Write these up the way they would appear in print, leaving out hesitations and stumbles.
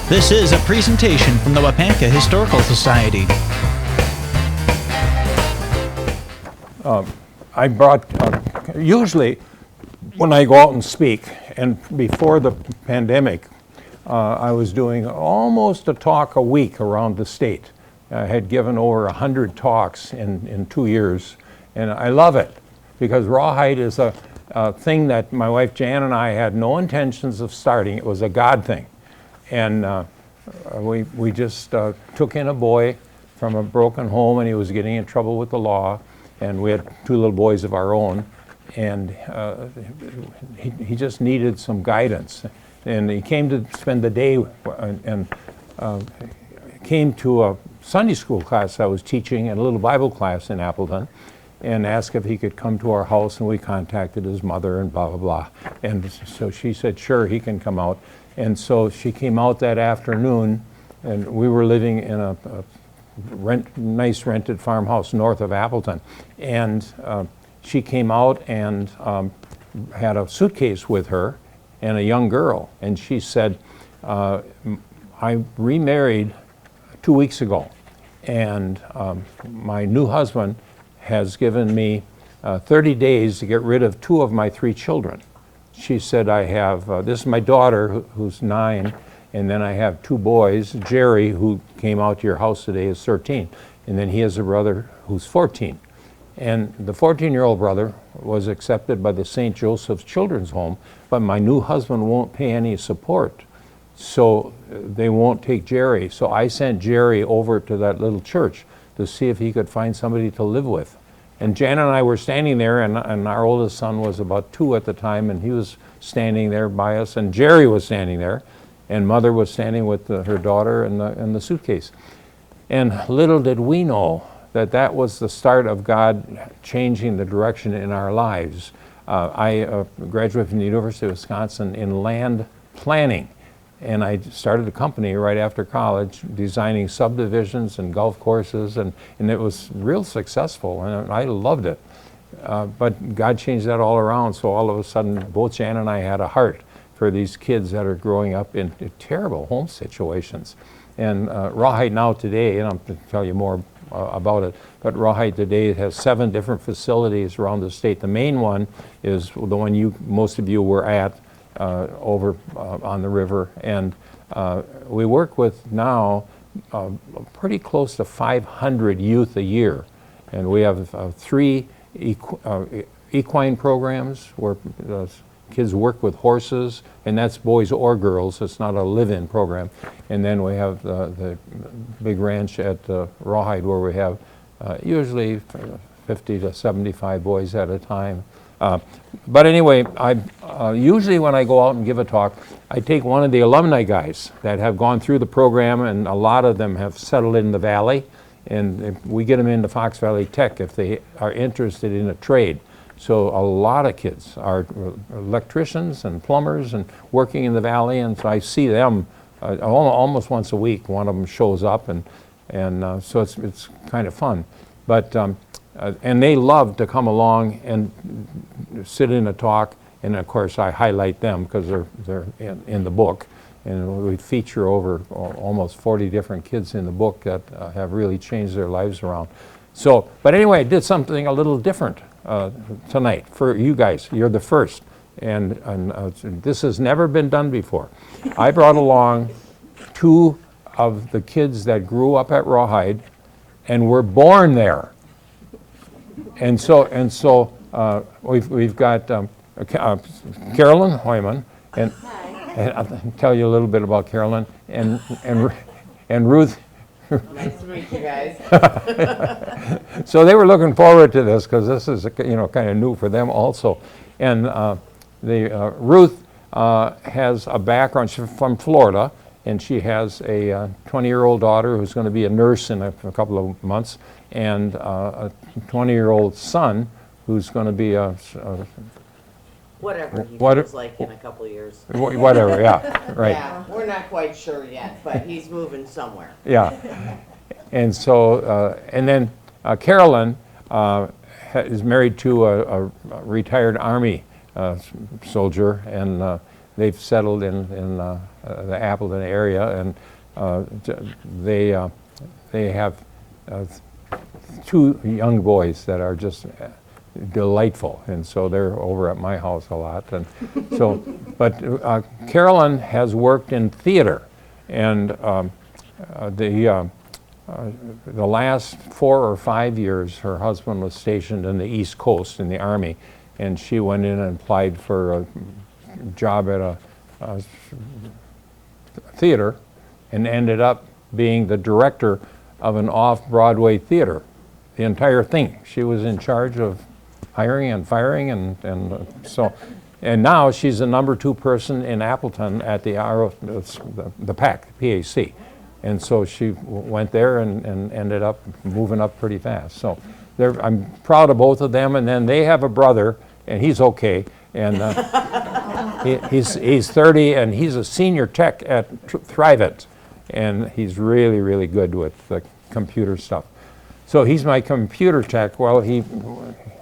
This is a presentation from the Waupaca Historical Society. I brought, usually when I go out and speak, and before the pandemic, I was doing almost a talk a week around the state. I had given over 100 talks in 2 years, and I love it because Rawhide is a thing that my wife Jan and I had no intentions of starting. It was a God thing. And we just took in a boy from a broken home, and he was getting in trouble with the law, and we had 2 little boys of our own, and he just needed some guidance. And he came to spend the day and came to a Sunday school class I was teaching and a little Bible class in Appleton, and asked if he could come to our house, and we contacted his mother and blah, blah, blah. And so she said, sure, he can come out. And so she came out that afternoon, and we were living in a nice rented farmhouse north of Appleton. And she came out and had a suitcase with her and a young girl. And she said, I remarried 2 weeks ago, and my new husband has given me 30 days to get rid of 2 of my 3 children. She said, I have, this is my daughter who's 9, and then I have 2 boys. Jerry, who came out to your house today, is 13, and then he has a brother who's 14. And the 14-year-old brother was accepted by the St. Joseph's Children's Home, but my new husband won't pay any support, so they won't take Jerry. So I sent Jerry over to that little church to see if he could find somebody to live with. And Jan and I were standing there, and our oldest son was about 2 at the time, and he was standing there by us, and Jerry was standing there, and Mother was standing with her daughter and the suitcase. And little did we know that that was the start of God changing the direction in our lives. I graduated from the University of Wisconsin in land planning, and I started a company right after college designing subdivisions and golf courses, and it was real successful, and I loved it. But God changed that all around, so all of a sudden both Jan and I had a heart for these kids that are growing up in terrible home situations. And Rawhide now today, and I'm going to tell you more about it, but Rawhide today has 7 different facilities around the state. The main one is the one most of you were at, over on the river, and we work with now pretty close to 500 youth a year, and we have 3 equine programs where kids work with horses, and that's boys or girls. It's not a live-in program. And then we have the big ranch at Rawhide, where we have usually 50 to 75 boys at a time. But anyway, usually when I go out and give a talk, I take one of the alumni guys that have gone through the program, and a lot of them have settled in the valley, and we get them into Fox Valley Tech if they are interested in a trade. So a lot of kids are electricians and plumbers and working in the valley, and so I see them almost once a week. One of them shows up, and so it's kind of fun. But and they love to come along and sit in a talk, and of course I highlight them because they're in the book, and we feature over almost 40 different kids in the book that have really changed their lives around. So, but anyway, I did something a little different tonight for you guys. You're the first, and this has never been done before. I brought along 2 of the kids that grew up at Rawhide and were born there. And so we've got Carolyn Hoyman, and I'll tell you a little bit about Carolyn, and Ruth. Nice to meet you guys. So they were looking forward to this because this is kind of new for them also. And Ruth has a background. She's from Florida, and she has a 20-year-old daughter who's going to be a nurse in a couple of months, and a 20-year-old son who's going to be a whatever he feels like in a couple of years. Whatever, yeah, right. Yeah, we're not quite sure yet, but he's moving somewhere. Yeah, and so, and then Carolyn is married to a retired Army soldier, and they've settled in the Appleton area, and they have 2 young boys that are just delightful, and so they're over at my house a lot. And so, but Carolyn has worked in theater, and the last 4 or 5 years, her husband was stationed in the East Coast in the Army, and she went in and applied for a job at a theater, and ended up being the director of an off-Broadway theater. The entire thing. She was in charge of hiring and firing, and now she's the number 2 person in Appleton at the PAC, PAC. And so she went there and ended up moving up pretty fast. So I'm proud of both of them. And then they have a brother, and he's okay. And he's 30, and he's a senior tech at Thrivent. And he's really, really good with the computer stuff. So he's my computer tech. Well, he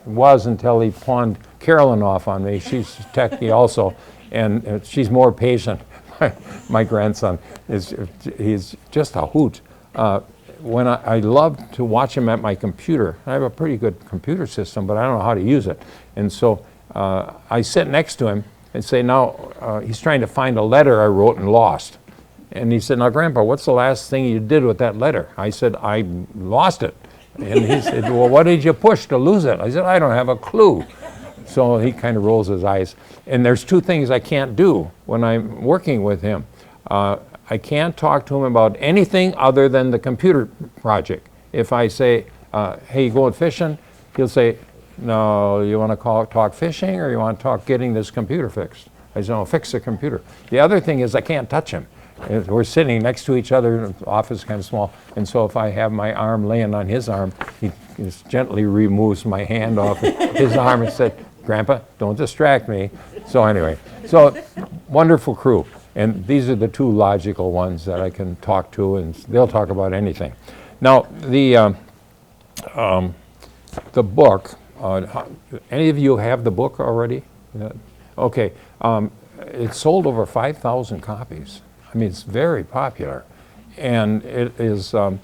was until he pawned Carolyn off on me. She's techie also, and she's more patient. My grandson he's just a hoot. When I love to watch him at my computer. I have a pretty good computer system, but I don't know how to use it. And so I sit next to him and say, now, he's trying to find a letter I wrote and lost. And he said, now, Grandpa, what's the last thing you did with that letter? I said, I lost it. And he said, well, what did you push to lose it? I said, I don't have a clue. So he kind of rolls his eyes. And there's 2 things I can't do when I'm working with him. I can't talk to him about anything other than the computer project. If I say, hey, you going fishing? He'll say, no, you want to talk fishing, or you want to talk getting this computer fixed? I said, no, fix the computer. The other thing is I can't touch him. We're sitting next to each other, the office is kind of small, and so if I have my arm laying on his arm, he just gently removes my hand off his arm and said, Grandpa, don't distract me. So anyway, so wonderful crew. And these are the 2 logical ones that I can talk to, and they'll talk about anything. Now, the book, any of you have the book already? Okay, it sold over 5,000 copies. I mean, it's very popular, and it is. Carolyn,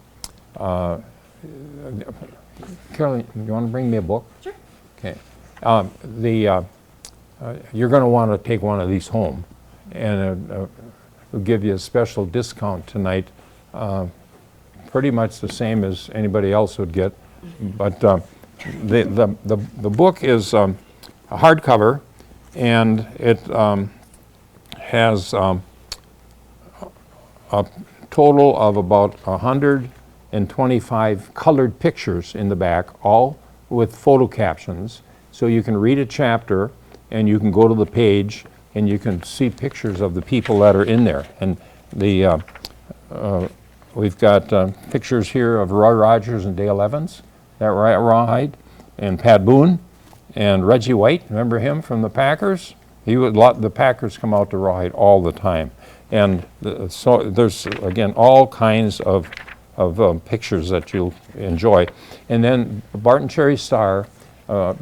you want to bring me a book? Sure. Okay. You're going to want to take one of these home, and we'll give you a special discount tonight, pretty much the same as anybody else would get. But the book is a hardcover, and it has a total of about 125 colored pictures in the back, all with photo captions. So you can read a chapter, and you can go to the page, and you can see pictures of the people that are in there. And we've got pictures here of Roy Rogers and Dale Evans, that Rawhide, and Pat Boone, and Reggie White. Remember him from the Packers? The Packers come out to Rawhide all the time. And so there's, again, all kinds of pictures that you'll enjoy. And then Barton Cherry Star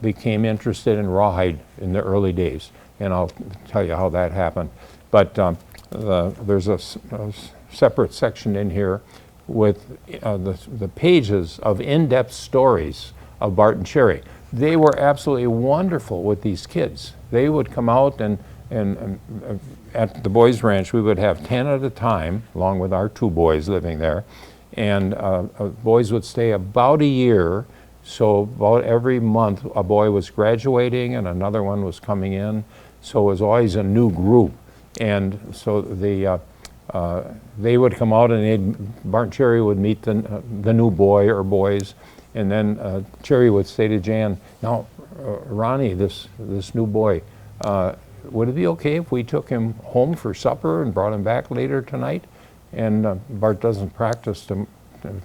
became interested in Rawhide in the early days, and I'll tell you how that happened. But there's a separate section in here with the pages of in-depth stories of Barton Cherry. They were absolutely wonderful with these kids. They would come out, and at the boys' ranch, we would have 10 at a time, along with our 2 boys living there. And boys would stay about a year, so about every month a boy was graduating and another one was coming in. So it was always a new group. And so they would come out, and Barton Cherry would meet the new boy or boys. And then Cherry would say to Jan, now, Ronnie, this new boy, would it be okay if we took him home for supper and brought him back later tonight? And Bart doesn't practice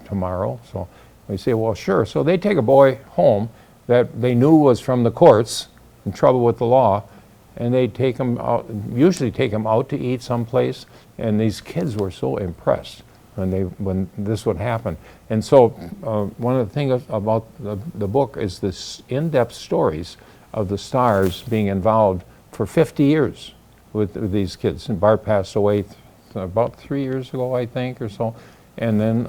tomorrow, so we say, well, sure. So they take a boy home that they knew was from the courts, in trouble with the law, and they take him out, usually take him out to eat someplace, and these kids were so impressed when this would happen. And so one of the things about the book is this in-depth stories of the stars being involved for 50 years. with these kids. And Bart passed away about 3 years ago, I think, or so. And then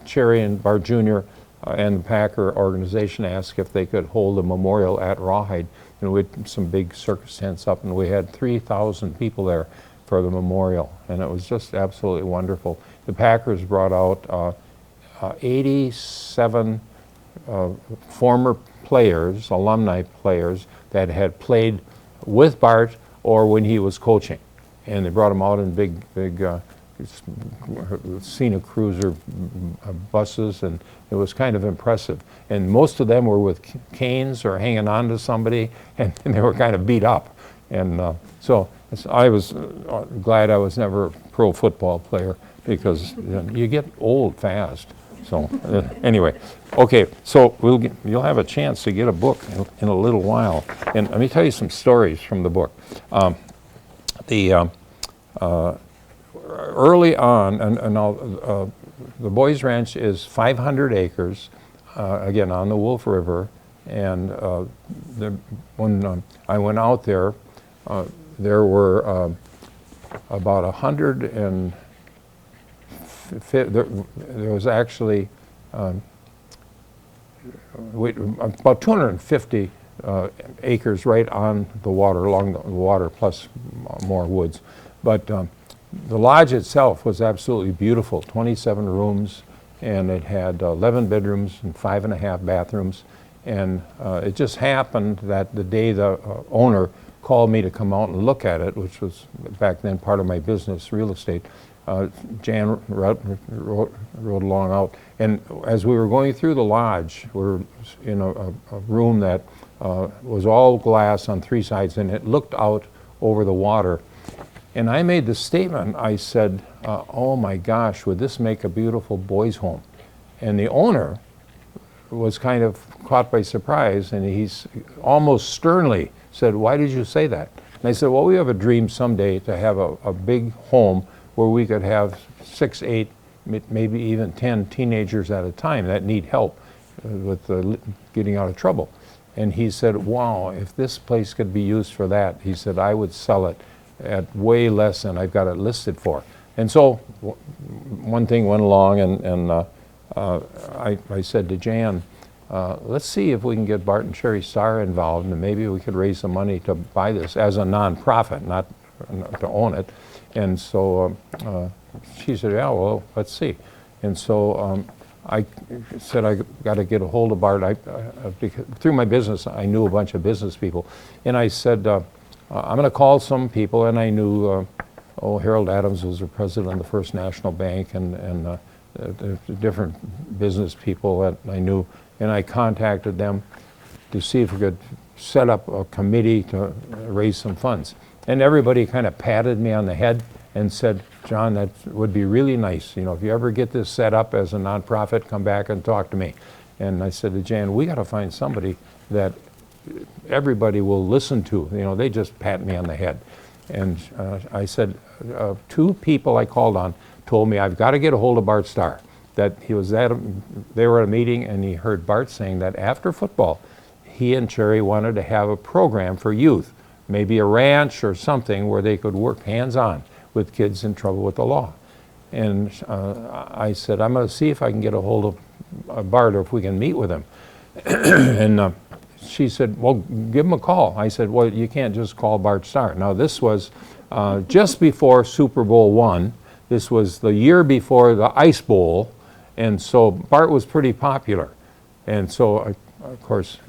Cherry and Bart Jr. And the Packer organization asked if they could hold a memorial at Rawhide. And we had some big circus tents up, and we had 3,000 people there for the memorial, and it was just absolutely wonderful. The Packers brought out 87 former players, alumni players, that had played with Bart or when he was coaching. And they brought them out in big scenic cruiser buses, and it was kind of impressive. And most of them were with canes or hanging on to somebody, and they were kind of beat up. And so I was glad I was never a pro football player, because you get old fast. So anyway, okay, so you'll have a chance to get a book in a little while. And let me tell you some stories from the book. Early on, the Boys Ranch is 500 acres, again, on the Wolf River. And when I went out there, there were about 100 and there was actually about 250 acres right on the water, along the water, plus more woods. But the lodge itself was absolutely beautiful, 27 rooms, and it had 11 bedrooms and 5.5 bathrooms. And it just happened that the day the owner called me to come out and look at it, which was back then part of my business, real estate, Jan rode along out. And as we were going through the lodge, we were in a room that was all glass on 3 sides, and it looked out over the water. And I made the statement, I said, oh my gosh, would this make a beautiful boys' home? And the owner was kind of caught by surprise, and he's almost sternly said, why did you say that? And I said, well, we have a dream someday to have a big home where we could have 6, 8, maybe even 10 teenagers at a time that need help with getting out of trouble. And he said, wow, if this place could be used for that, he said, I would sell it at way less than I've got it listed for. And so one thing went along, and I said to Jan, let's see if we can get Bart and Cherry Starr involved, and maybe we could raise some money to buy this as a nonprofit, not to own it. And so she said, yeah, well, let's see. And so I said, I got to get a hold of Bart. Through my business, I knew a bunch of business people. And I said, I'm going to call some people. And I knew, Harold Adams was the president of the First National Bank, and different business people that I knew. And I contacted them to see if we could set up a committee to raise some funds. And everybody kind of patted me on the head and said, John, that would be really nice. You know, if you ever get this set up as a nonprofit, come back and talk to me. And I said to Jan, we got to find somebody that everybody will listen to. You know, they just pat me on the head. And I said, 2 people I called on told me I've got to get a hold of Bart Starr. That he was they were at a meeting, and he heard Bart saying that after football, he and Cherry wanted to have a program for youth, maybe a ranch or something where they could work hands-on with kids in trouble with the law. And I said, I'm going to see if I can get a hold of Bart, or if we can meet with him. And she said, well, give him a call. I said, well, you can't just call Bart Starr. Now, this was just before Super Bowl I. This was the year before the Ice Bowl. And so Bart was pretty popular. And so, of course,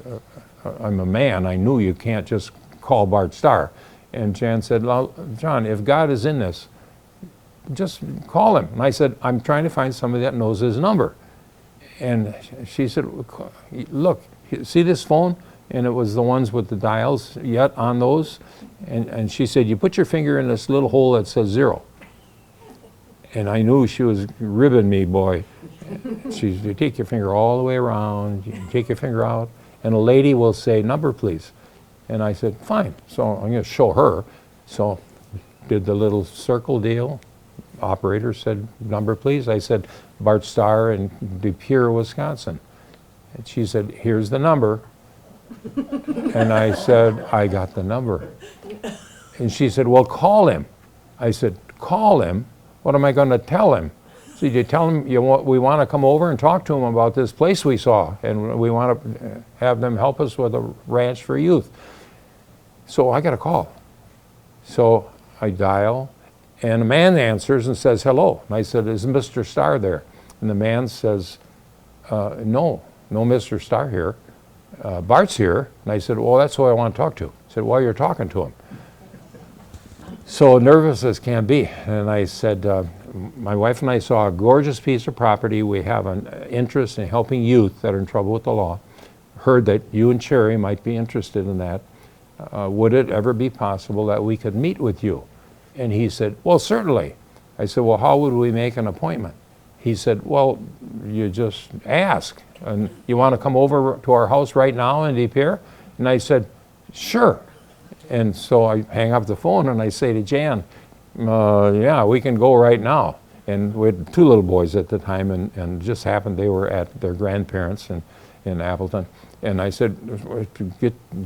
I'm a man. I knew you can't just call Bart Starr. And Jan said, well, John, if God is in this, just call him. And I said, I'm trying to find somebody that knows his number. And she said, look, see this phone? And it was the ones with the dials yet on those. And she said, you put your finger in this little hole that says 0. And I knew she was ribbing me, boy. She said, you take your finger all the way around, you take your finger out, and a lady will say, number, please. And I said, fine. So I'm going to show her. So did the little circle deal. Operator said, number, please. I said, Bart Starr in De Pere, Wisconsin. And she said, here's the number. And I said, I got the number. And she said, well, call him. I said, call him? What am I going to tell him? So you tell him we want to come over and talk to him about this place we saw, and we want to have them help us with a ranch for youth. So I got a call. So I dial, and a man answers and says, hello. And I said, is Mr. Starr there? And the man says, no Mr. Starr here. Bart's here. And I said, well, that's who I want to talk to. I said, well, you're talking to him. So nervous as can be. And I said, my wife and I saw a gorgeous piece of property. We have an interest in helping youth that are in trouble with the law. Heard that you and Cherry might be interested in that. Would it ever be possible that we could meet with you? And he said, well, certainly. I said, well, how would we make an appointment? He said, well, you just ask. And you want to come over to our house right now in De Pere? And I said, sure. And so I hang up the phone and I say to Jan, yeah, we can go right now. And we had two little boys at the time, and just happened they were at their grandparents in Appleton. And I said,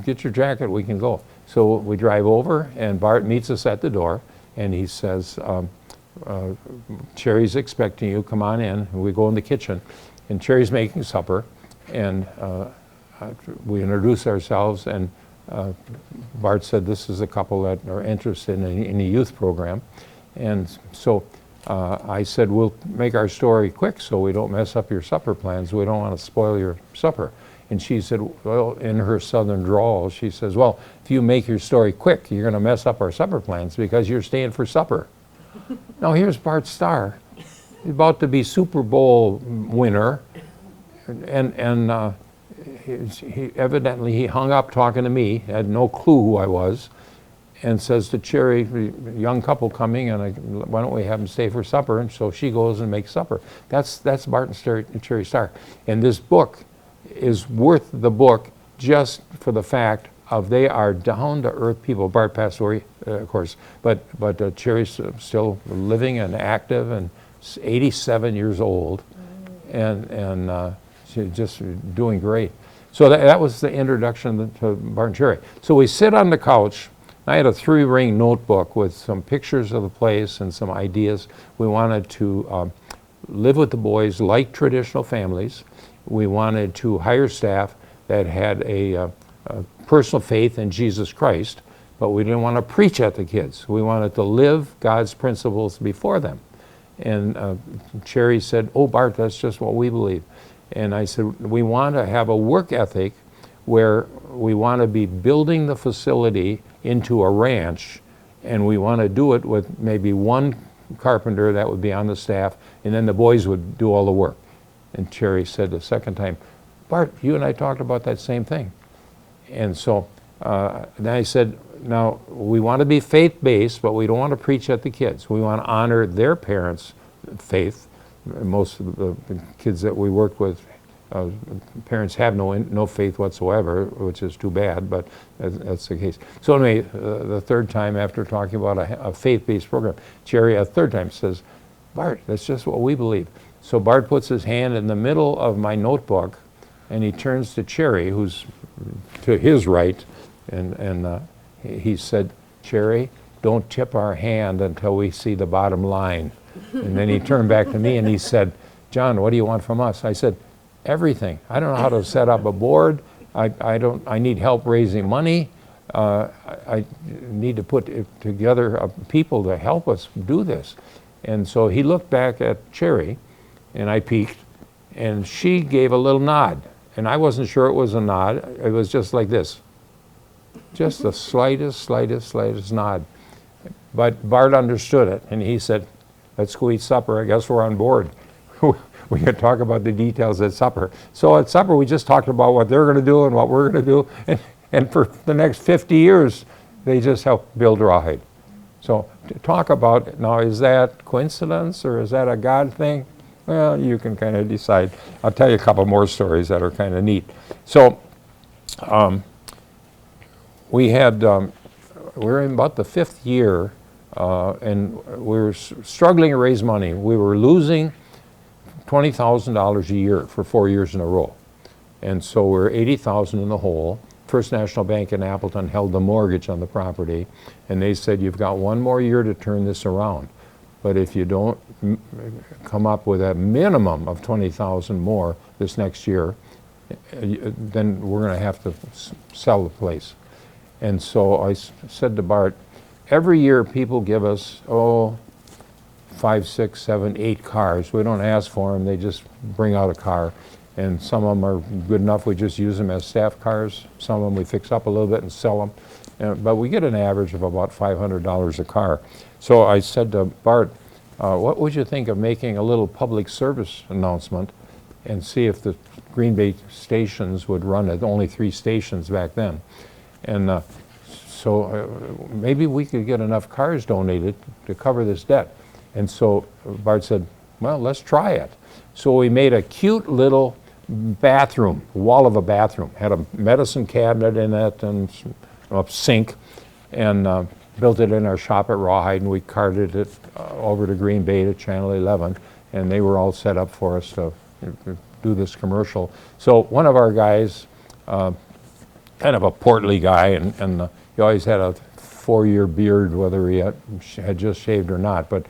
get your jacket, we can go. So we drive over, and Bart meets us at the door, and he says, Cherry's expecting you, come on in. And we go in the kitchen, and Cherry's making supper, and we introduce ourselves, and Bart said this is a couple that are interested in a youth program. And so I said, we'll make our story quick so we don't mess up your supper plans. We don't want to spoil your supper. And she said, well, in her southern drawl, she says, well, if you make your story quick, you're going to mess up our supper plans because you're staying for supper. Now here's Bart Starr, about to be Super Bowl winner, and he evidently hung up talking to me, had no clue who I was, and says to Cherry, young couple coming, and why don't we have them stay for supper? And so she goes and makes supper. That's Bart and Cherry Starr. And this book is worth the book just for the fact of they are down-to-earth people. Bart passed away, of course, but Cherry's still living and active, and 87 years old, and she's just doing great. So that was the introduction to Bart and Cherry. So we sit on the couch. I had a 3-ring notebook with some pictures of the place and some ideas. We wanted to live with the boys like traditional families. We wanted to hire staff that had a personal faith in Jesus Christ, but we didn't want to preach at the kids. We wanted to live God's principles before them. And Cherry said, oh, Bart, that's just what we believe. And I said, we want to have a work ethic where we want to be building the facility into a ranch, and we want to do it with maybe one carpenter that would be on the staff, and then the boys would do all the work. And Cherry said the second time, Bart, you and I talked about that same thing. And so then I said, now we want to be faith-based, but we don't want to preach at the kids. We want to honor their parents' faith. Most of the kids that we worked with, parents have no faith whatsoever, which is too bad, but that's the case. So anyway, the third time after talking about a faith-based program, Cherry a third time says, Bart, that's just what we believe. So Bart puts his hand in the middle of my notebook, and he turns to Cherry, who's to his right, and he said, Cherry, don't tip our hand until we see the bottom line. And then he turned back to me and he said, John, what do you want from us? I said, everything. I don't know how to set up a board. I need help raising money. I need to put together people to help us do this. And so he looked back at Cherry, and I peeked, and she gave a little nod. And I wasn't sure it was a nod. It was just like this. Just the slightest nod. But Bart understood it, and he said, let's go eat supper. I guess we're on board. We could talk about the details at supper. So at supper, we just talked about what they're going to do and what we're going to do. And for the next 50 years, they just helped build Rawhide. So to talk about, now, is that coincidence or is that a God thing? Well, you can kind of decide. I'll tell you a couple more stories that are kind of neat. So we're in about the 5th year, and we were struggling to raise money. We were losing $20,000 a year for 4 years in a row. And so we're $80,000 in the hole, First National Bank in Appleton held the mortgage on the property, and they said, you've got 1 more year to turn this around. But if you don't come up with a minimum of 20,000 more this next year, then we're going to have to sell the place. And so I said to Bart, every year people give us, 5, 6, 7, 8 cars. We don't ask for them, they just bring out a car. And some of them are good enough, we just use them as staff cars. Some of them we fix up a little bit and sell them. But we get an average of about $500 a car. So I said to Bart, what would you think of making a little public service announcement and see if the Green Bay stations would run it, only 3 stations back then. And so maybe we could get enough cars donated to cover this debt. And so Bart said, well, let's try it. So we made a cute little bathroom, wall of a bathroom, had a medicine cabinet in it and a sink, and built it in our shop at Rawhide, and we carted it over to Green Bay to Channel 11, and they were all set up for us to do this commercial. So one of our guys, kind of a portly guy, and he always had a 4-year beard, whether he had just shaved or not, but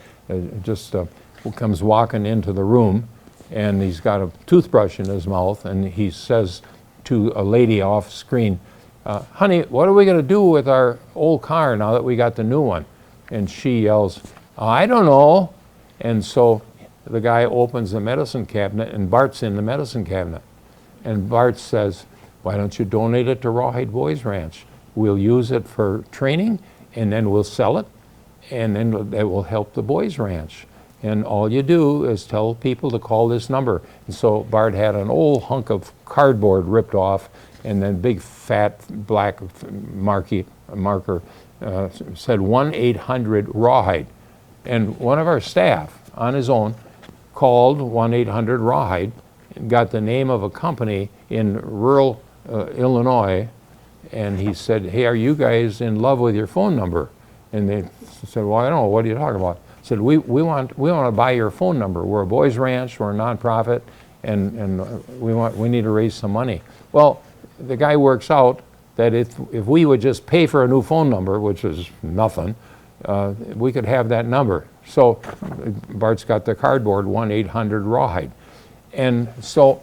comes walking into the room, and he's got a toothbrush in his mouth, and he says to a lady off screen, honey, what are we going to do with our old car now that we got the new one? And she yells, I don't know. And so the guy opens the medicine cabinet, and Bart's in the medicine cabinet. And Bart says, why don't you donate it to Rawhide Boys Ranch? We'll use it for training, and then we'll sell it, and then it will help the Boys Ranch. And all you do is tell people to call this number. And so Bart had an old hunk of cardboard ripped off, and then big fat black marker said 1-800-Rawhide. And one of our staff on his own called 1-800-Rawhide and got the name of a company in rural Illinois, and he said, hey, are you guys in love with your phone number? And they said, well, I don't know, what are you talking about? I said, we want to buy your phone number. We're a boys ranch, we're a nonprofit, and we need to raise some money. Well, the guy works out that if we would just pay for a new phone number, which is nothing, we could have that number. So Bart's got the cardboard, 1-800-Rawhide. And so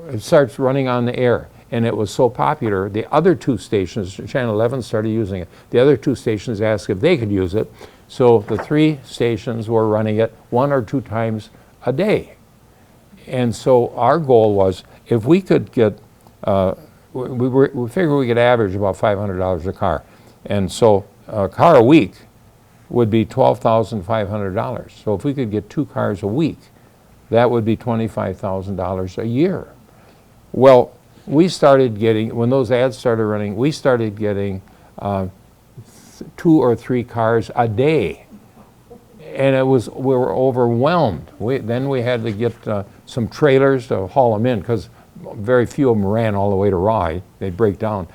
it starts running on the air. And it was so popular, the other 2 stations, Channel 11 started using it. The other 2 stations asked if they could use it. So the 3 stations were running it 1 or 2 times a day. And so our goal was, if we could get, we figured we could average about $500 a car. And so a car a week would be $12,500. So if we could get 2 cars a week, that would be $25,000 a year. Well, we started getting, when those ads started running, we started getting 2 or 3 cars a day. And we were overwhelmed. Then we had to get some trailers to haul them in, because very few of them ran all the way to Rye. They'd break down.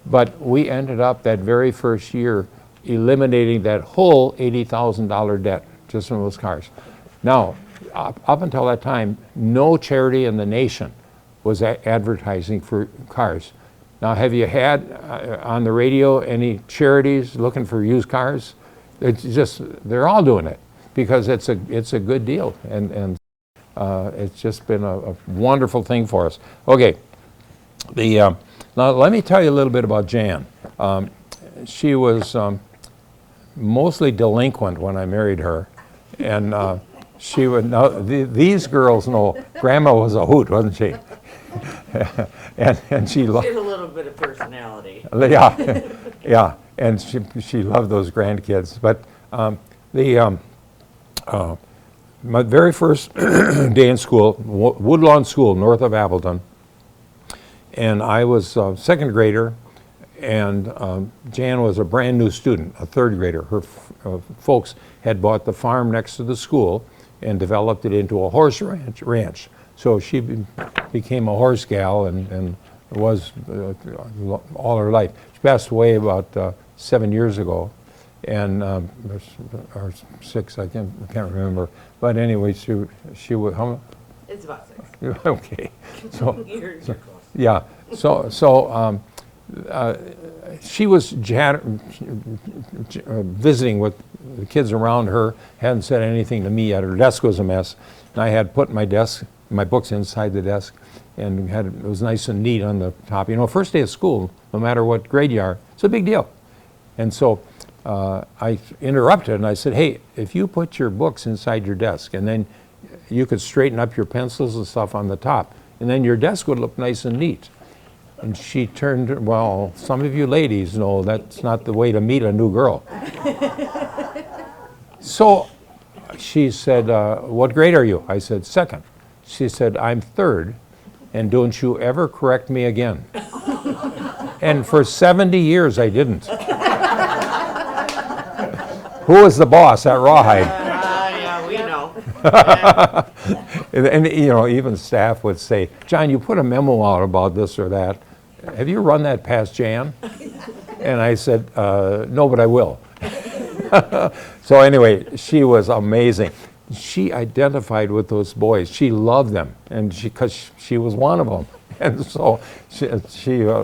But we ended up that very first year eliminating that whole $80,000 debt just from those cars. Now, up until that time, no charity in the nation was advertising for cars. Now, have you had on the radio any charities looking for used cars? It's just, they're all doing it because it's a good deal, and it's just been a wonderful thing for us. Okay, now let me tell you a little bit about Jan. She was mostly delinquent when I married her, and she would know, these girls know Grandma was a hoot, wasn't she? and she loved, She had a little bit of personality. yeah, and she loved those grandkids. But my very first day in school, Woodlawn School, north of Appleton, and I was a 2nd grader, and Jan was a brand new student, a 3rd grader. Her folks had bought the farm next to the school and developed it into a horse ranch. So she became a horse gal and was all her life. She passed away about 7 years ago, and or 6, I can't remember. But anyway, she would, how? It's about 6. Okay. So You're close. yeah. So she was visiting with the kids around her, hadn't said anything to me yet. Her desk was a mess, and I had put my books inside the desk, and it was nice and neat on the top. You know, first day of school, no matter what grade you are, it's a big deal. And so I interrupted, and I said, hey, if you put your books inside your desk, and then you could straighten up your pencils and stuff on the top, and then your desk would look nice and neat. And she turned, well, some of you ladies know that's not the way to meet a new girl. So she said, what grade are you? I said, second. She said, I'm third, and don't you ever correct me again. And for 70 years, I didn't. Who was the boss at Rawhide? Yeah, we know. And you know, even staff would say, John, you put a memo out about this or that. Have you run that past Jan? And I said, no, but I will. So anyway, she was amazing. She identified with those boys. She loved them, and because she was one of them. And so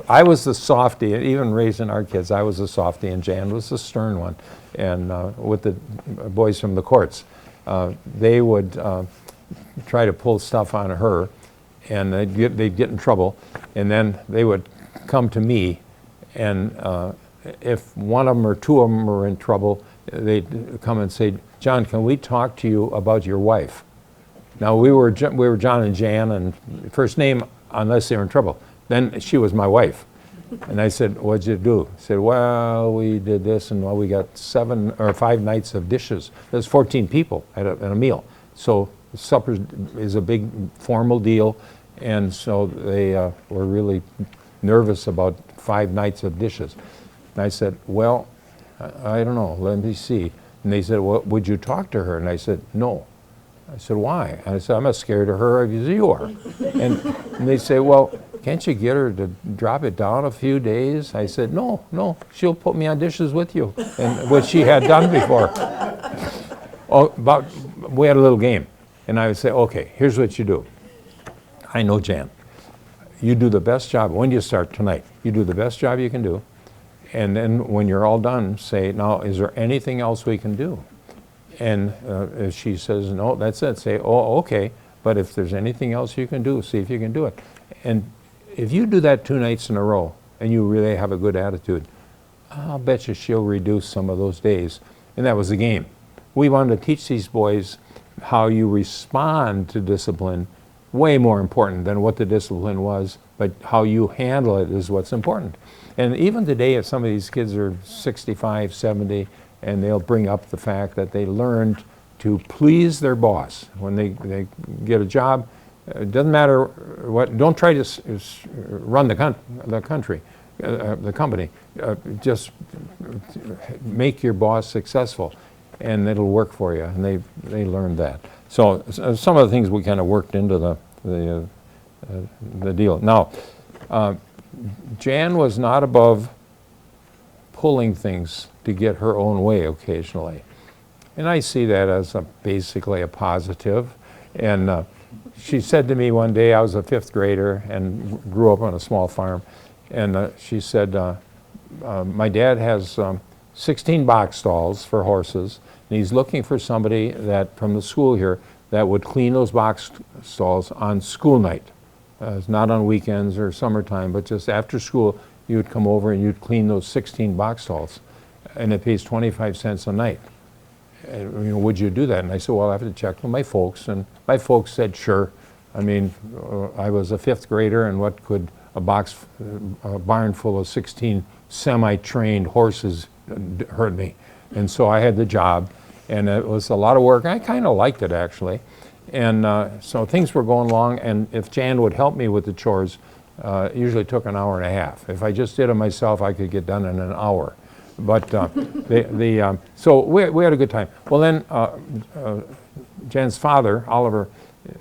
I was the softie, even raising our kids, I was the softie, and Jan was the stern one. And with the boys from the courts, they would try to pull stuff on her, and they'd get in trouble, and then they would come to me, and if one of them or two of them were in trouble, they'd come and say, John, can we talk to you about your wife? Now, we were John and Jan, and first name, unless they were in trouble. Then she was my wife. And I said, what'd you do? He said, well, we did this, and well, we got 7 or 5 nights of dishes. There's 14 people at a meal. So supper is a big formal deal, and so they were really nervous about 5 nights of dishes. And I said, well, I don't know, let me see. And they said, well, would you talk to her? And I said, no. I said, why? And I said, I'm as scared of her as you are. And they say, well, can't you get her to drop it down a few days? I said, no, she'll put me on dishes with you, and which she had done before. We had a little game, and I would say, okay, here's what you do. I know Jan. You do the best job. When do you start? Tonight. You do the best job you can do, and then when you're all done, say, now, is there anything else we can do? And if she says, no, that's it, say, oh, okay, but if there's anything else you can do, see if you can do it. And if you do that 2 nights in a row, and you really have a good attitude, I'll bet you she'll reduce some of those days. And that was the game. We wanted to teach these boys how you respond to discipline, way more important than what the discipline was, but how you handle it is what's important. And even today, if some of these kids are 65, 70, and they'll bring up the fact that they learned to please their boss. When they get a job, it doesn't matter what, don't try to run the company. Just make your boss successful, and it'll work for you. And they learned that. So some of the things we kind of worked into the deal. Now, Jan was not above pulling things to get her own way occasionally. And I see that as basically a positive. And she said to me one day, I was a 5th grader and grew up on a small farm, and she said, my dad has 16 box stalls for horses, and he's looking for somebody that from the school here that would clean those box stalls on school night. It's not on weekends or summertime, but just after school, you would come over and you'd clean those 16 box stalls, and it pays 25 cents a night. And, you know, would you do that? And I said, well, I have to check with my folks, and my folks said, sure. I mean, I was a 5th grader, and what could a barn full of 16 semi-trained horses hurt me? And so I had the job, and it was a lot of work. I kind of liked it, actually. And so things were going along, and if Jan would help me with the chores, it usually took an hour and a half. If I just did it myself, I could get done in an hour. But so we had a good time. Well, then Jan's father, Oliver,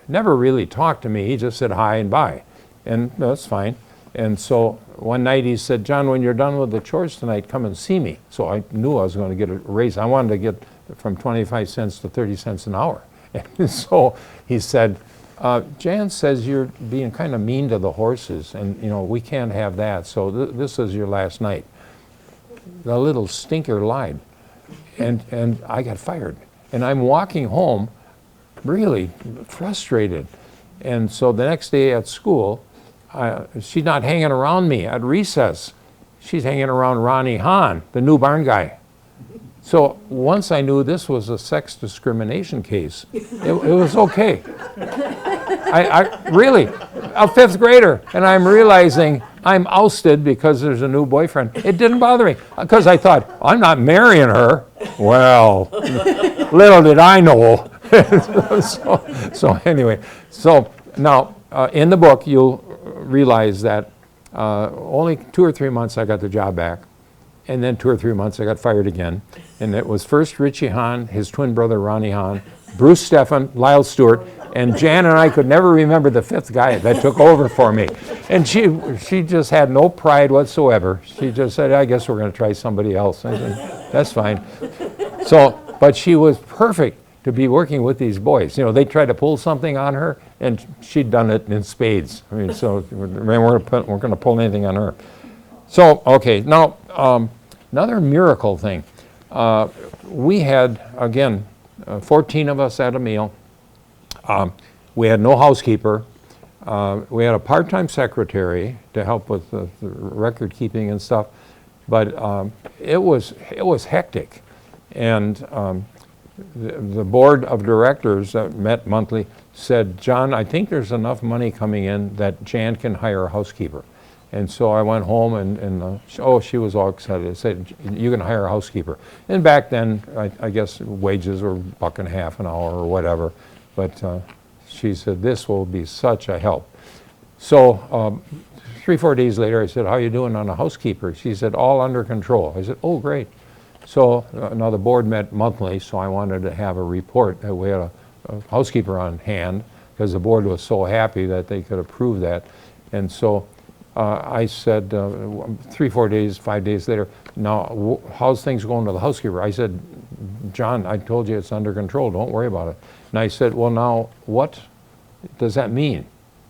never really talked to me. He just said hi and bye, and that's fine. And so one night he said, John, when you're done with the chores tonight, come and see me. So I knew I was going to get a raise. I wanted to get from 25 cents to 30 cents an hour. And so he said, Jan says you're being kind of mean to the horses, and we can't have that, so this is your last night. The little stinker lied, and I got fired. And I'm walking home really frustrated. And so the next day at school, she's not hanging around me at recess. She's hanging around Ronnie Hahn, the new barn guy. So once I knew this was a sex discrimination case, it was okay. I really, a fifth grader, and I'm realizing I'm ousted because there's a new boyfriend. It didn't bother me, because I thought, I'm not marrying her. Well, little did I know. So anyway, so now in the book you'll realize that only 2 or 3 months I got the job back, and then 2 or 3 months I got fired again. And it was first Richie Hahn, his twin brother Ronnie Hahn, Bruce Steffen, Lyle Stewart, and Jan and I could never remember the fifth guy that took over for me. And she just had no pride whatsoever. She just said, I guess we're going to try somebody else. I said, that's fine. So, but she was perfect to be working with these boys. They tried to pull something on her, and she'd done it in spades. I mean, so we're going to pull anything on her. So, okay, now another miracle thing. We had, again, 14 of us at a meal. We had no housekeeper. We had a part-time secretary to help with the record keeping and stuff, but it was hectic. And the board of directors that met monthly said, John, I think there's enough money coming in that Jan can hire a housekeeper. And so I went home and she was all excited. I said, you can hire a housekeeper. And back then, I guess wages were $1.50 an hour or whatever. But she said, this will be such a help. So 3-4 days later, I said, how are you doing on a housekeeper? She said, all under control. I said, oh, great. So now the board met monthly, so I wanted to have a report that we had a housekeeper on hand, because the board was so happy that they could approve that. And so I said 3-4 days, 5 days later, now how's things going to the housekeeper? I said, John, I told you it's under control, don't worry about it. And I said, well, now what does that mean?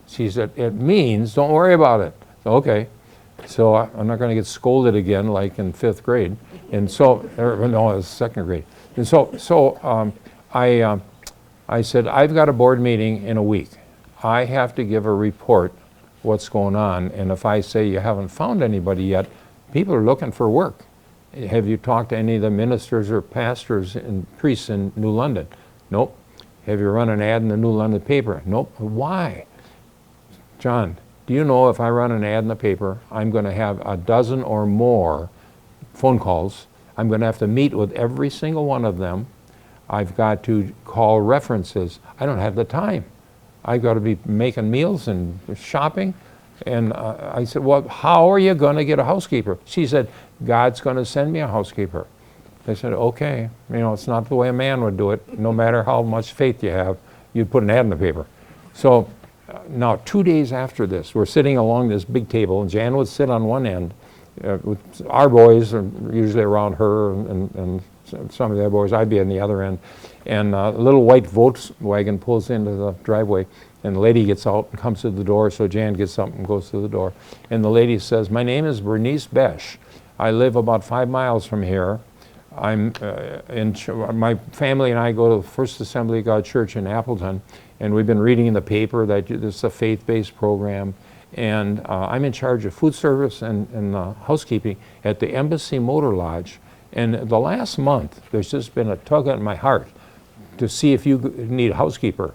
She said, it means don't worry about it. Okay. So I'm not going to get scolded again like in 5th grade. And so, no, it was 2nd grade. And so I said, I've got a board meeting in a week. I have to give a report what's going on. And if I say you haven't found anybody yet, people are looking for work. Have you talked to any of the ministers or pastors and priests in New London? Nope. Have you run an ad in the New London paper? Nope. Why? John, do you know if I run an ad in the paper, I'm going to have a dozen or more phone calls. I'm going to have to meet with every single one of them. I've got to call references. I don't have the time. I've got to be making meals and shopping. And I said, well, how are you going to get a housekeeper? She said, God's going to send me a housekeeper. I said, okay. It's not the way a man would do it. No matter how much faith you have, you'd put an ad in the paper. So now 2 days after this, we're sitting along this big table, and Jan would sit on one end. With our boys are usually around her, and some of the other boys, I'd be on the other end. And a little white Volkswagen pulls into the driveway, and the lady gets out and comes to the door, so Jan gets up and goes to the door. And the lady says, my name is Bernice Besch. I live about 5 miles from here. My family and I go to the First Assembly of God Church in Appleton, and we've been reading in the paper that this is a faith-based program. And I'm in charge of food service and housekeeping at the Embassy Motor Lodge. And the last month, there's just been a tug at my heart to see if you need a housekeeper.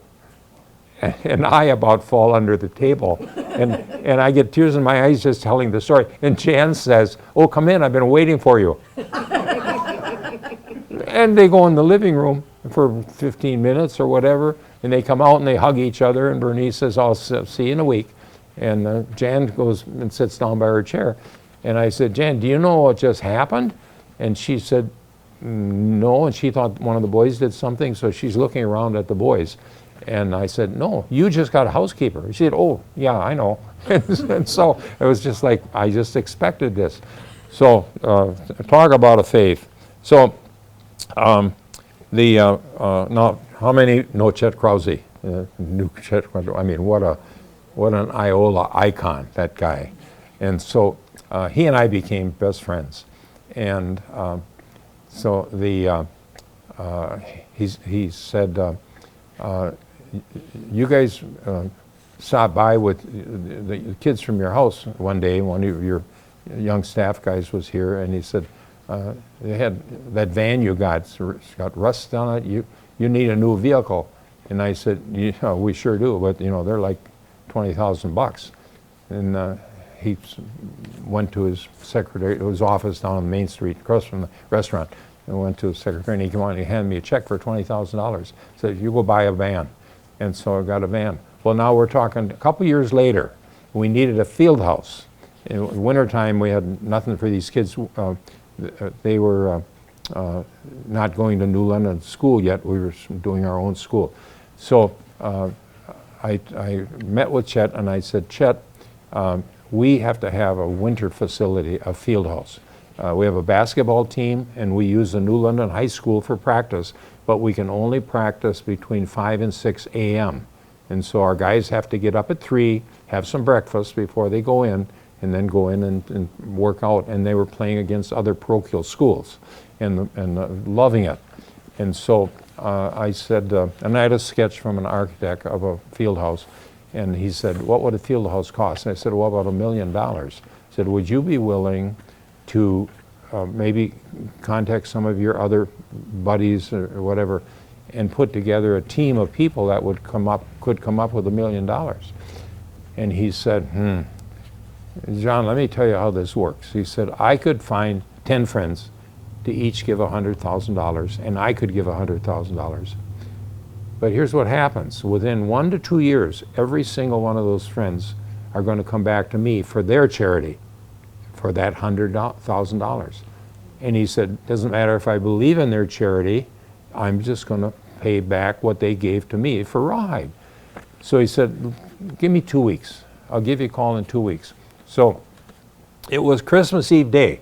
And I about fall under the table. And I get tears in my eyes just telling the story. And Jan says, oh, come in, I've been waiting for you. And they go in the living room for 15 minutes or whatever, and they come out and they hug each other, and Bernice says, I'll see you in a week. And Jan goes and sits down by her chair. And I said, Jan, do you know what just happened? And she said, no, and she thought one of the boys did something, so she's looking around at the boys. And I said, no, you just got a housekeeper. She said, oh, yeah, I know. And so it was just like, I just expected this. So talk about a faith. So now, how many know Chet Krause? knew Chet. I mean, what an Iola icon, that guy. And so he and I became best friends. And so he said, you guys stopped by with the kids from your house one day. One of your young staff guys was here, and he said, they had that van you got, it's got rust on it. You need a new vehicle. And I said, we sure do, but they're like $20,000. And he went to his secretary, his office down on Main Street, across from the restaurant, and went to his secretary, and he came on and he handed me a check for $20,000. Said, you go buy a van. And so I got a van. Well, now we're talking a couple years later, we needed a field house. In wintertime, we had nothing for these kids. They were not going to New London school yet. We were doing our own school. So I met with Chet, and I said, Chet, we have to have a winter facility, a field house. We have a basketball team, and we use the New London High School for practice, but we can only practice between 5 and 6 a.m. And so our guys have to get up at 3, have some breakfast before they go in, and then go in and work out. And they were playing against other parochial schools and loving it. And so I said, and I had a sketch from an architect of a field house, and he said, what would a field house cost? And I said, well, about $1 million. He said, would you be willing to maybe contact some of your other buddies or whatever and put together a team of people that could come up with $1 million? And he said, John, let me tell you how this works. He said, I could find 10 friends to each give $100,000, and I could give $100,000. But here's what happens. Within 1 to 2 years, every single one of those friends are going to come back to me for their charity, for that $100,000. And he said, doesn't matter if I believe in their charity, I'm just going to pay back what they gave to me for Rawhide. So he said, give me 2 weeks. I'll give you a call in 2 weeks. So it was Christmas Eve day,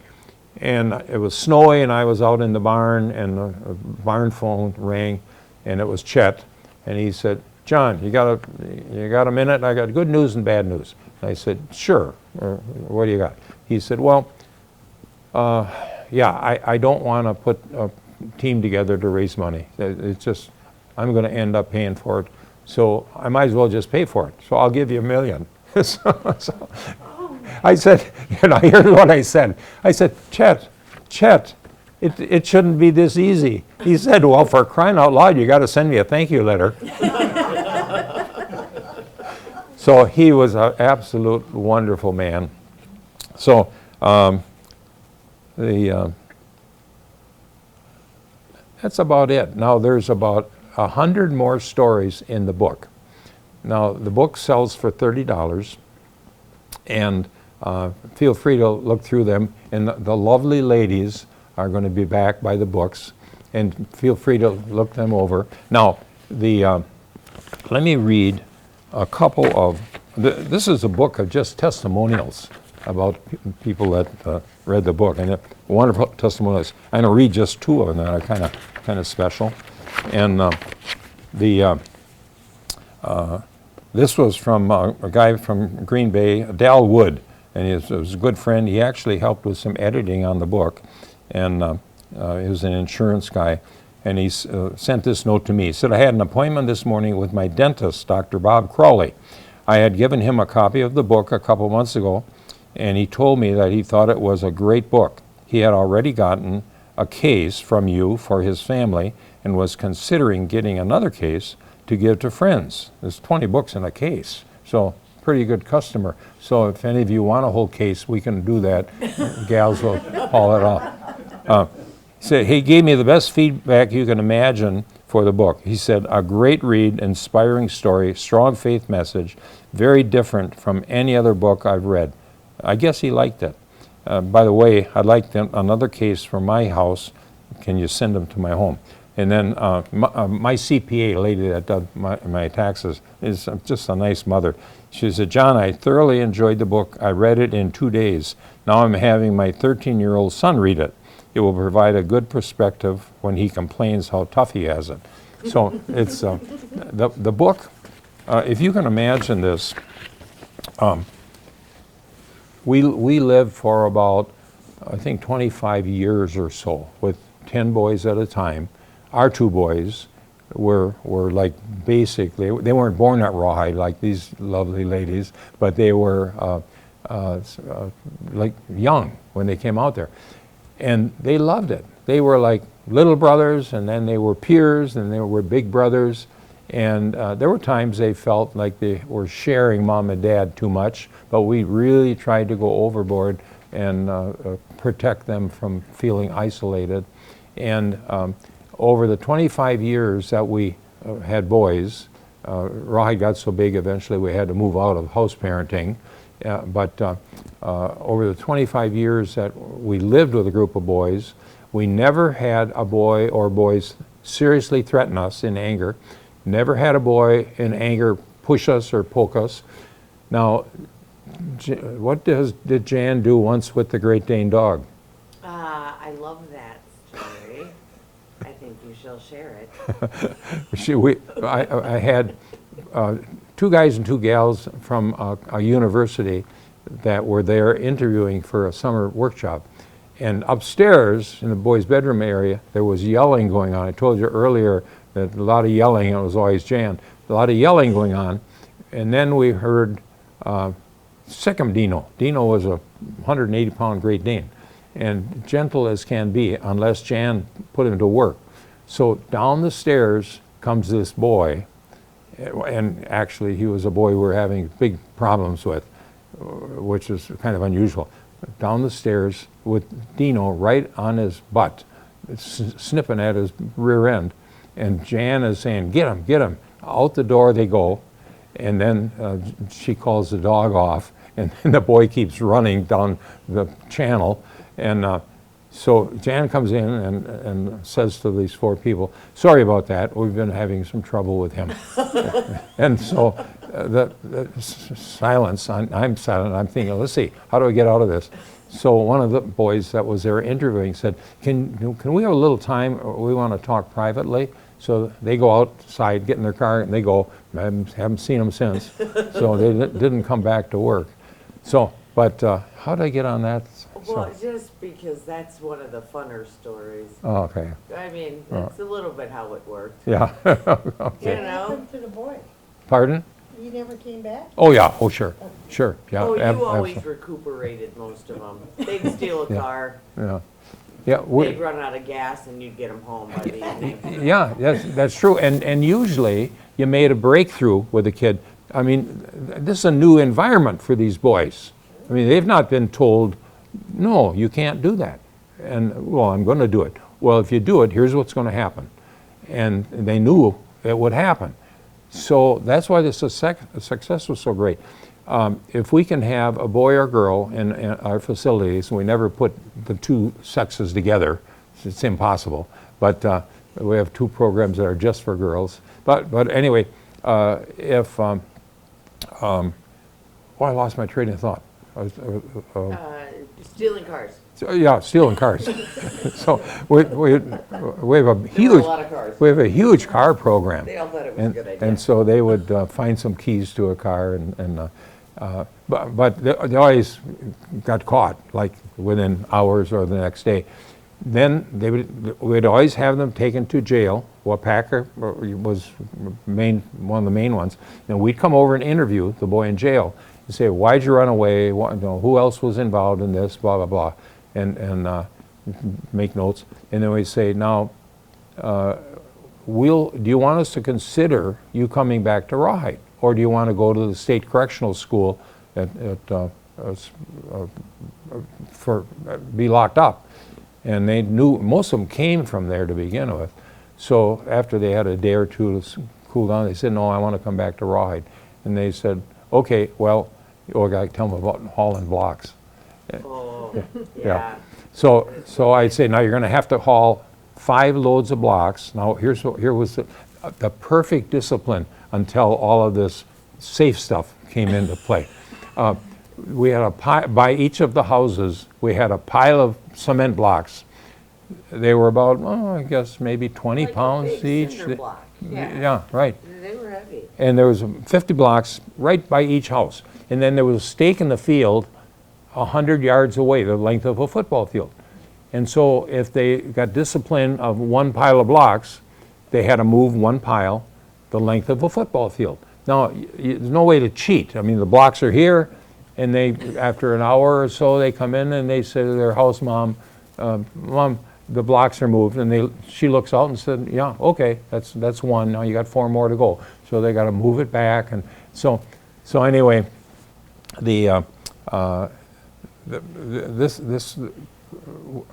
and it was snowy, and I was out in the barn, and the barn phone rang, and it was Chet, and he said, John, you got a minute? I got good news and bad news. And I said, sure. What do you got? He said, well, yeah, I don't want to put a team together to raise money. It's just, I'm going to end up paying for it, so I might as well just pay for it. So I'll give you $1 million. so I said, here's what I said. I said, Chet, it shouldn't be this easy. He said, well, for crying out loud, you got to send me a thank you letter. So he was an absolute wonderful man. So that's about it. Now there's about 100 more stories in the book. Now the book sells for $30, and feel free to look through them. And the lovely ladies are going to be back by the books, and feel free to look them over. Now, let me read a couple of, this is a book of just testimonials about people that read the book, and wonderful testimonials. I'm going to read just 2 of them that are kind of special. And this was from a guy from Green Bay, Dal Wood, and he was a good friend. He actually helped with some editing on the book, and he was an insurance guy. And he sent this note to me. He said, I had an appointment this morning with my dentist, Dr. Bob Crowley. I had given him a copy of the book a couple months ago, and he told me that he thought it was a great book. He had already gotten a case from you for his family and was considering getting another case to give to friends. There's 20 books in a case, so pretty good customer. So if any of you want a whole case, we can do that. Gals will haul it off. So he gave me the best feedback you can imagine for the book. He said, a great read, inspiring story, strong faith message, very different from any other book I've read. I guess he liked it. By the way, I'd like another case for my house. Can you send them to my home? And then my CPA, lady that does my taxes, is just a nice mother. She said, John, I thoroughly enjoyed the book. I read it in 2 days. Now I'm having my 13-year-old son read it. It will provide a good perspective when he complains how tough he has it. So it's the book. If you can imagine this, we lived for about, I think, 25 years or so with 10 boys at a time. Our 2 boys were like basically, they weren't born at Rawhide like these lovely ladies, but they were like young when they came out there. And they loved it. They were like little brothers, and then they were peers, and they were big brothers. And there were times they felt like they were sharing mom and dad too much, but we really tried to go overboard and protect them from feeling isolated. And over the 25 years that we had boys, Rawhide got so big eventually we had to move out of house parenting. But over the 25 years that we lived with a group of boys, we never had a boy or boys seriously threaten us in anger. Never had a boy in anger push us or poke us. Now, what did Jan do once with the Great Dane dog? I love that story. I think you shall share it. I had 2 guys and 2 gals from a university that were there interviewing for a summer workshop. And upstairs in the boys' bedroom area, there was yelling going on. I told you earlier that a lot of yelling, and it was always Jan. A lot of yelling going on. And then we heard sick him Dino. Dino was a 180-pound Great Dane, and gentle as can be unless Jan put him to work. So down the stairs comes this boy, and actually he was a boy we were having big problems with, which is kind of unusual. Down the stairs with Dino right on his butt, snipping at his rear end. And Jan is saying, get him, get him. Out the door they go. And then she calls the dog off. And then the boy keeps running down the channel. And so Jan comes in and says to these 4 people, sorry about that. We've been having some trouble with him. And so the silence, I'm silent. I'm thinking, let's see, how do I get out of this? So one of the boys that was there interviewing said, can we have a little time? We want to talk privately. So they go outside, get in their car, and they go. I haven't seen them since. So they didn't come back to work. So, but how did I get on that? Well, just because that's one of the funner stories. Oh, okay. I mean, that's a little bit how it worked. Yeah. Okay. You know? What happened to the boy? Pardon? He never came back? Oh, yeah. Oh, sure. Sure. Yeah. Oh, you always absolutely. recuperated most of them. They'd steal a car, Yeah. Yeah. they'd run out of gas, and you'd get them home by the evening. Yeah, that's true. And usually you made a breakthrough with a kid. I mean, this is a new environment for these boys. I mean, they've not been told, no, you can't do that. And, well, I'm going to do it. Well, if you do it, here's what's going to happen. And they knew it would happen. So that's why the success was so great. If we can have a boy or girl in our facilities, and we never put the 2 sexes together, it's impossible. But we have 2 programs that are just for girls. But anyway, if oh, I lost my train of thought. Stealing cars. So, yeah, stealing cars. So we have a There huge were a lot of cars. we have a huge car program. They all thought it was a good idea. And so they would find some keys to a car, but they always got caught, like within hours or the next day. Then we'd always have them taken to jail. Waupaca was one of the main ones. And we'd come over and interview the boy in jail and say, why'd you run away? Who else was involved in this? Blah, blah, blah. And make notes. And then we'd say, now, do you want us to consider you coming back to Rawhide? Or do you want to go to the state correctional school be locked up? And they knew, most of them came from there to begin with. So after they had a day or 2 to cool down, they said, no, I want to come back to Rawhide. And they said, okay, well, I got to tell them about hauling blocks. Oh, Yeah. yeah. So I'd say, now you're going to have to haul 5 loads of blocks. Now here was the perfect discipline until all of this safe stuff came into play. We had a pile, by each of the houses, we had a pile of cement blocks. They were about, I guess maybe 20 Like a pounds big each. cinder block. Yeah, right. They were heavy. And there was 50 blocks right by each house. And then there was a stake in the field 100 yards away, the length of a football field. And so if they got discipline of one pile of blocks, they had to move one pile the length of a football field. Now, there's no way to cheat. I mean, the blocks are here, and they, after an hour or so, they come in and they say to their house mom, Mom, the blocks are moved. And she looks out and said, yeah, okay, that's one. Now you got 4 more to go. So they got to move it back. And so anyway,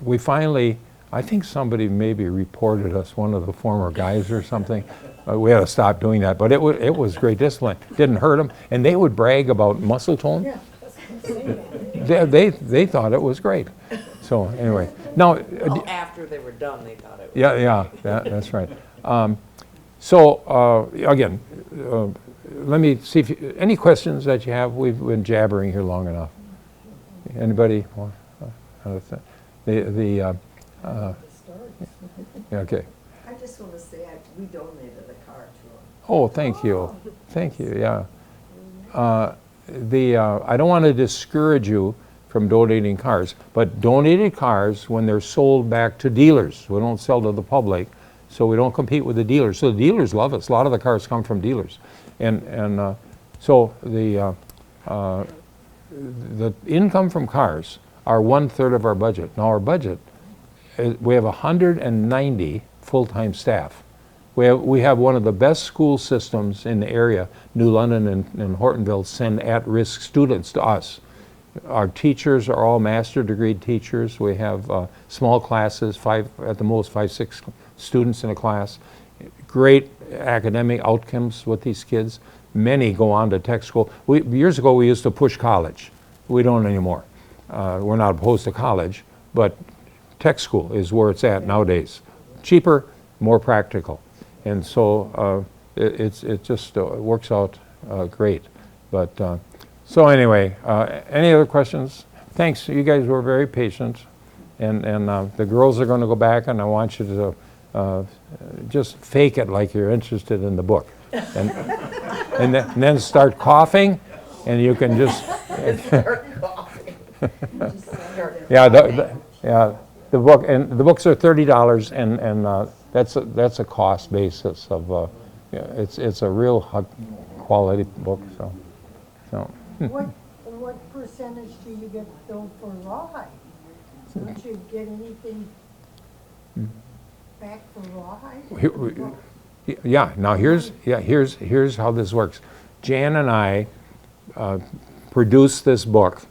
we finally, I think somebody maybe reported us, one of the former guys or something. We had to stop doing that, but it was great discipline. Didn't hurt them, and they would brag about muscle tone. Yeah, that's what I'm saying. They thought it was great. So anyway, now Well, after they were done, they thought it was. yeah, that's right. So again, let me see if any questions that you have. We've been jabbering here long enough. Anybody want? Yeah, okay. I just want to say, we donated a car to him. Oh, thank you. Thank you, yeah. I don't want to discourage you from donating cars, but donated cars, when they're sold back to dealers, we don't sell to the public, so we don't compete with the dealers. So the dealers love us. A lot of the cars come from dealers. And so the income from cars are 1/3 of our budget. Now our budget, we have 190 full-time staff. We have one of the best school systems in the area. New London and Hortonville send at-risk students to us. Our teachers are all master degree teachers. We have small classes, at the most 5-6 students in a class. Great academic outcomes with these kids. Many go on to tech school. Years ago we used to push college. We don't anymore. We're not opposed to college, but tech school is where it's at nowadays. Cheaper, more practical. And so it just works out great. But so anyway, any other questions? Thanks, you guys were very patient. And the girls are going to go back, and I want you to just fake it like you're interested in the book. And then start coughing, and you can just... Yeah, the book, and the books are $30, and that's a cost basis of it's a real high quality book. So What percentage do you get though for Rawhide? Don't you get anything back for Rawhide? Yeah. Now here's how this works. Jan and I produced this book,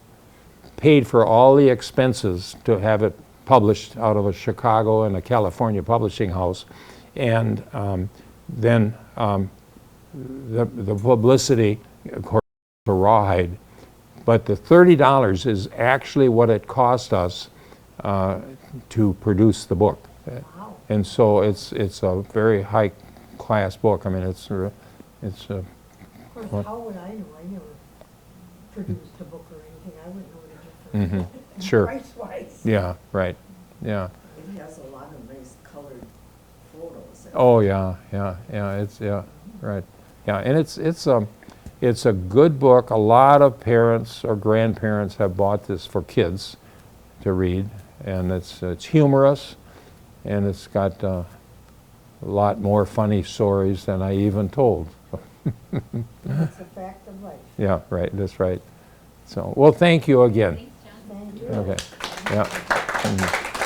paid for all the expenses to have it published out of a Chicago and a California publishing house, and then the publicity, of course, for Rawhide. But the $30 is actually what it cost us to produce the book. Wow. And so it's a very high class book. I mean, it's Of course, how would I know? I never produced a book or anything. I wouldn't know the difference. sure. Price-wise. Yeah, right. Yeah. It has a lot of nice colored photos. Oh yeah. It's right. Yeah, and it's a good book. A lot of parents or grandparents have bought this for kids to read, and it's humorous, and it's got a lot more funny stories than I even told. It's a fact of life. Yeah, right. That's right. So, well, thank you again. Thank you. Okay. Yeah.